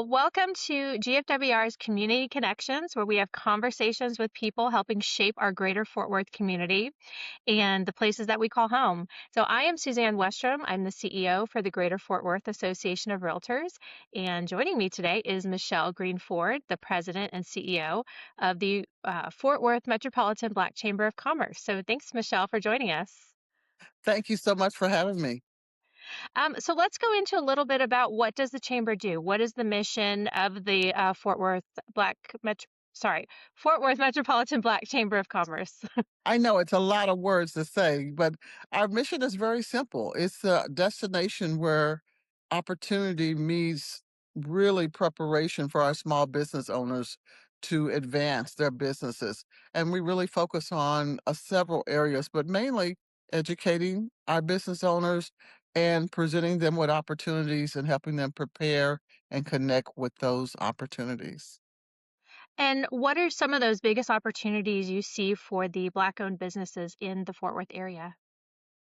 Well, welcome to GFWR's Community Connections, where we have conversations with people helping shape our greater Fort Worth community and the places that we call home. So, I am Suzanne Westrom. I'm the CEO for the Greater Fort Worth Association of Realtors. And joining me today is Michelle Green Ford, the president and CEO of the Fort Worth Metropolitan Black Chamber of Commerce. So, thanks, Michelle, for joining us. Thank you so much for having me. So let's go into a little bit about what does the chamber do? What is the mission of the Black Met sorry, Fort Worth Metropolitan Black Chamber of Commerce? I know it's a lot of words to say, but our mission is very simple. It's a destination where opportunity meets really preparation for our small business owners to advance their businesses. And we really focus on several areas, but mainly educating our business owners and presenting them with opportunities and helping them prepare and connect with those opportunities. And what are some of those biggest opportunities you see for the Black-owned businesses in the Fort Worth area?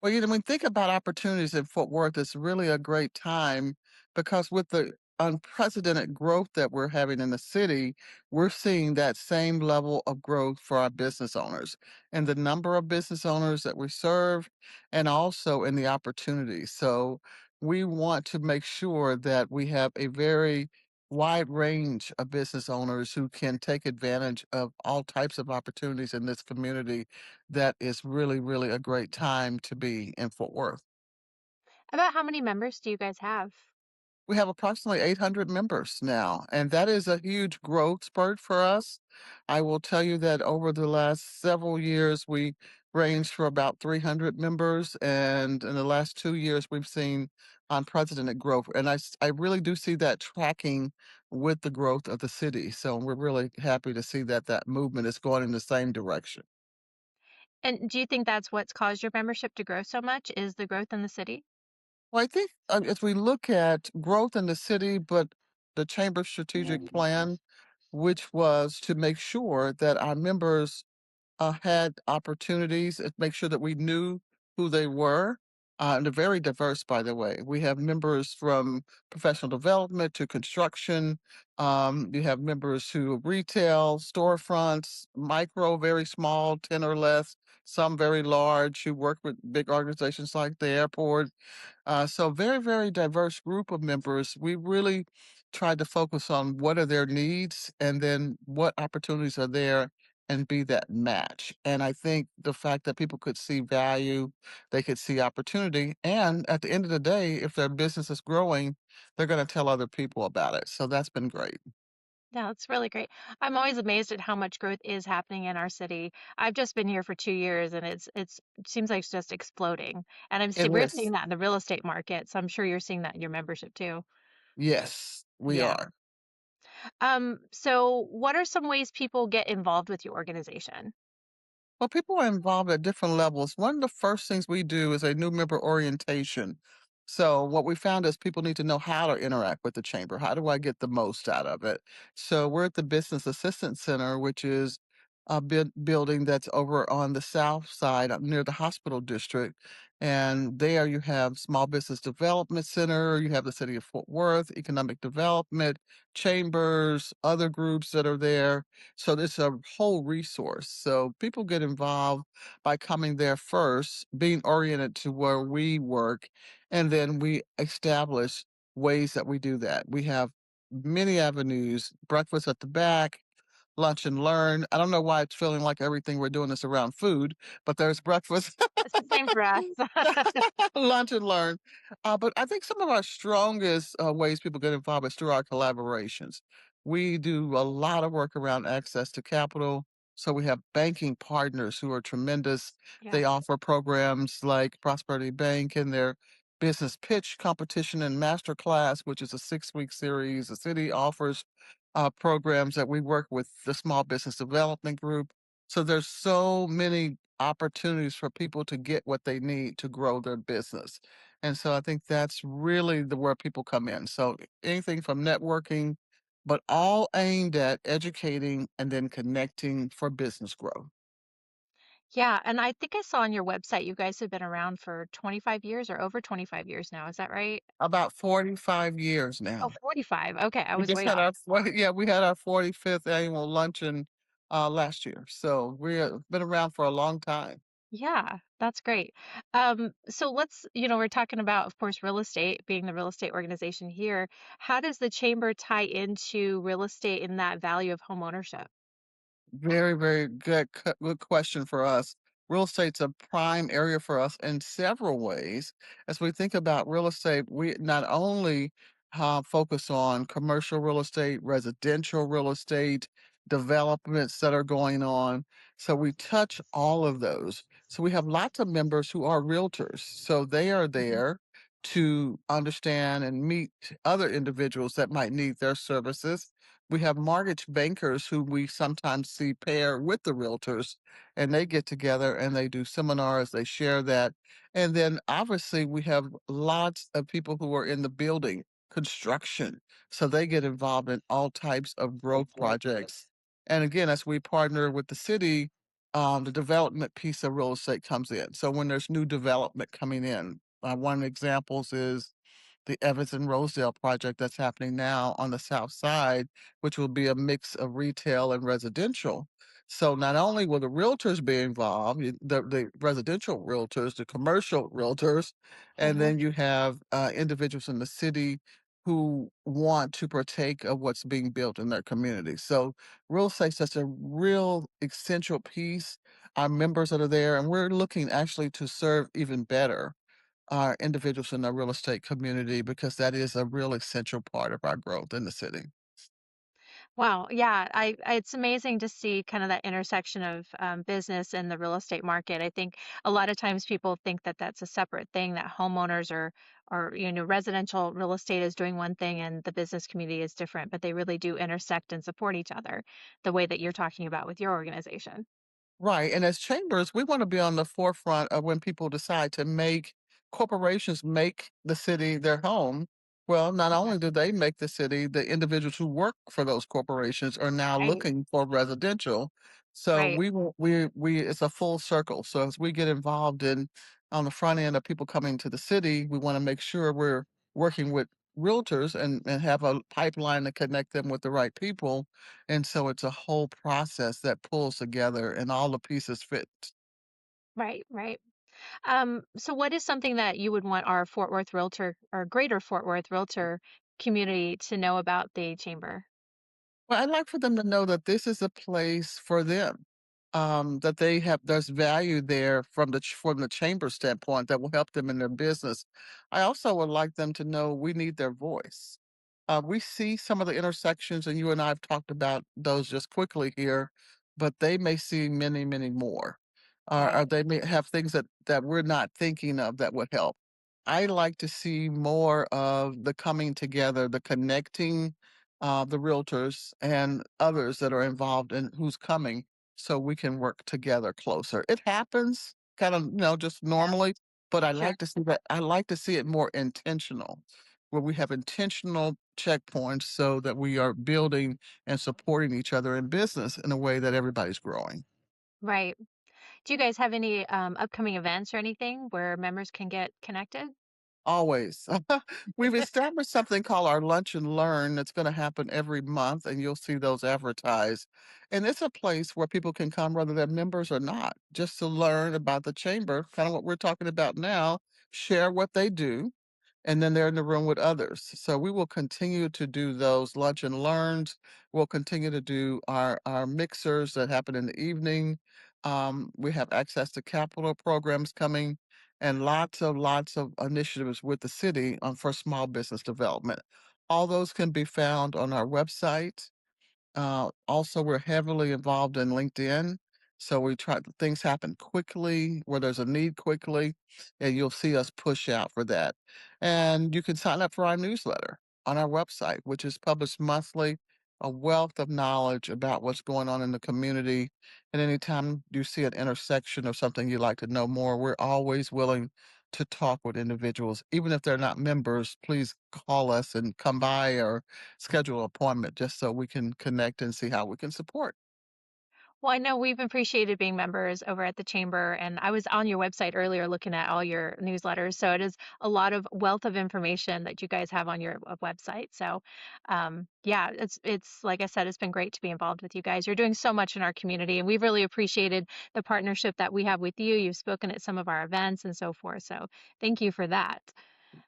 Well, when you think about opportunities in Fort Worth, it's really a great time because with the unprecedented growth that we're having in the city, we're seeing that same level of growth for our business owners and the number of business owners that we serve and also in the opportunities. So we want to make sure that we have a very wide range of business owners who can take advantage of all types of opportunities in this community that is really, really a great time to be in Fort Worth. About how many members do you guys have? We have approximately 800 members now, and that is a huge growth spurt for us. I will tell you that over the last several years, we ranged for about 300 members, and in the last 2 years, we've seen unprecedented growth. And I really do see that tracking with the growth of the city. So we're really happy to see that that movement is going in the same direction. And do you think that's what's caused your membership to grow so much, is the growth in the city? Well, I think as we look at growth in the city, but the chamber's strategic plan, which was to make sure that our members had opportunities, make sure that we knew who they were. And they're very diverse, by the way. We have members from professional development to construction. You have members who retail, storefronts, micro, very small, 10 or less, some very large, who work with big organizations like the airport. So very, very diverse group of members. We really tried to focus on what are their needs and then what opportunities are there and be that match. And I think the fact that people could see value, they could see opportunity, and at the end of the day, if their business is growing, they're going to tell other people about it. So that's been great. Yeah, that's really great. I'm always amazed at how much growth is happening in our city. I've just been here for 2 years and it seems like it's just exploding. And It we're is. seeing that in the real estate market, so I'm sure you're seeing that in your membership too. Yes, we Yeah. are. So what are some ways people get involved with your organization? Well, people are involved at different levels. One of the first things we do is a new member orientation. So, what we found is people need to know how to interact with the chamber. How do I get the most out of it? So, we're at the Business Assistance Center, which is a building that's over on the south side near the hospital district. And there you have Small Business Development Center, you have the City of Fort Worth, Economic Development, chambers, other groups that are there. So it's a whole resource. So people get involved by coming there first, being oriented to where we work, and then we establish ways that we do that. We have many avenues, breakfast at the back, lunch and learn. I don't know why it's feeling like everything we're doing is around food, but there's breakfast. It's the same for us. Lunch and learn. But I think some of our strongest ways people get involved is through our collaborations. We do a lot of work around access to capital. So we have banking partners who are tremendous. Yeah. They offer programs like Prosperity Bank and their business pitch competition and masterclass, which is a 6-week series. The city offers programs that we work with the Small Business Development Group. So there's so many opportunities for people to get what they need to grow their business. And so I think that's really the where people come in. So anything from networking, but all aimed at educating and then connecting for business growth. Yeah, and I think I saw on your website you guys have been around for 25 years or over 25 years now. Is that right? About 45 years Oh, now. 45. Okay, I We was just way had off. our yeah, we had our 45th annual luncheon, last year, so we're been around for a long time. Yeah, that's great. So we're talking about, of course, real estate, being the real estate organization here. How does the chamber tie into real estate in that value of home ownership? Very, very good question for us. Real estate's a prime area for us in several ways. As we think about real estate, we not only focus on commercial real estate, residential real estate, developments that are going on. So we touch all of those. So we have lots of members who are realtors. So they are Mhm. there to understand and meet other individuals that might need their services. We have mortgage bankers who we sometimes see pair with the realtors, and they get together and they do seminars, they share that. And then obviously we have lots of people who are in the building construction. So they get involved in all types of growth projects. And again, as we partner with the city, the development piece of real estate comes in. So when there's new development coming in, one of the examples is the Evans and Rosedale project that's happening now on the south side, which will be a mix of retail and residential. So not only will the realtors be involved, the residential realtors, the commercial realtors, and Mhm. then you have individuals in the city who want to partake of what's being built in their community. So real estate's such a real essential piece. Our members that are there, and we're looking actually to serve even better our individuals in the real estate community because that is a real essential part of our growth in the city. Wow, yeah, it's amazing to see kind of that intersection of business and the real estate market. I think a lot of times people think that that's a separate thing, that homeowners or residential real estate is doing one thing and the business community is different, but they really do intersect and support each other the way that you're talking about with your organization. Right, and as chambers, we wanna be on the forefront of when people decide to make corporations make the city their home. Well, not Mhm. only do they make the city, the individuals who work for those corporations are now Right, looking for residential. So right, we it's a full circle. So as we get involved in on the front end of people coming to the city, we wanna make sure we're working with realtors and have a pipeline to connect them with the right people, and so it's a whole process that pulls together and all the pieces fit. right, right. So what is something that you would want our Fort Worth Realtor or greater Fort Worth Realtor community to know about the chamber? Well, I'd like for them to know that this is a place for them, that they have there's value there from from the chamber standpoint that will help them in their business. I also would like them to know we need their voice. We see some of the intersections, and you and I have talked about those just quickly here, but they may see many, many more. Or Right. they may have things that we're not thinking of that would help. I like to see more of the coming together, the connecting the realtors and others that are involved in who's coming so we can work together closer. It happens kind of, just Yeah. normally, but Sure. I like to see it more intentional, where we have intentional checkpoints so that we are building and supporting each other in business in a way that everybody's growing. Right. Do you guys have any upcoming events or anything where members can get connected? Always. We've established something called our Lunch and Learn that's gonna happen every month, and you'll see those advertised. And it's a place where people can come whether they're members or not, just to learn about the chamber, kinda what we're talking about now, share what they do, and then they're in the room with others. So we will continue to do those lunch and learns. We'll continue to do our mixers that happen in the evening. We have access to capital programs coming and lots of initiatives with the city for small business development. All those can be found on our website. Also, we're heavily involved in LinkedIn. So we try things happen quickly where there's a need quickly, and you'll see us push out for that. And you can sign up for our newsletter on our website, which is published monthly, a wealth of knowledge about what's going on in the community. And anytime you see an intersection of something you'd like to know more, we're always willing to talk with individuals. Even if they're not members, please call us and come by or schedule an appointment just so we can connect and see how we can support. Well, I know we've appreciated being members over at the chamber, and I was on your website earlier looking at all your newsletters. So it is a lot of wealth of information that you guys have on your website. So, yeah, it's like I said, it's been great to be involved with you guys. You're doing so much in our community, and we've really appreciated the partnership that we have with you. You've spoken at some of our events and so forth. So, thank you for that.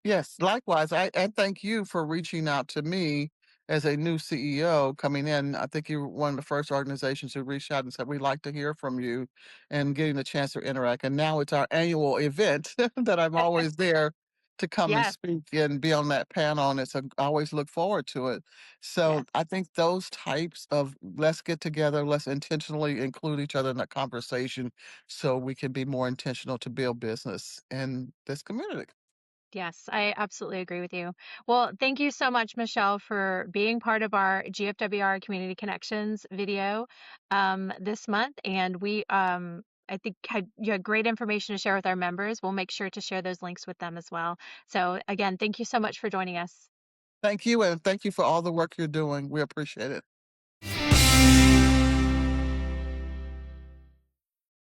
Yes, likewise. I thank you for reaching out to me as a new CEO coming in. I think you were one of the first organizations who reached out and said, "We'd like to hear from you," and getting the chance to interact. And now it's our annual event that I'm always there to come and Yes, speak and be on that panel. And I always look forward to it. So yes. I think those types of let's get together, let's intentionally include each other in that conversation so we can be more intentional to build business in this community. Yes, I absolutely agree with you. Well, thank you so much, Michelle, for being part of our GFWR Community Connections video this month. And I think you had great information to share with our members. We'll make sure to share those links with them as well. So, again, thank you so much for joining us. Thank you, and thank you for all the work you're doing. We appreciate it.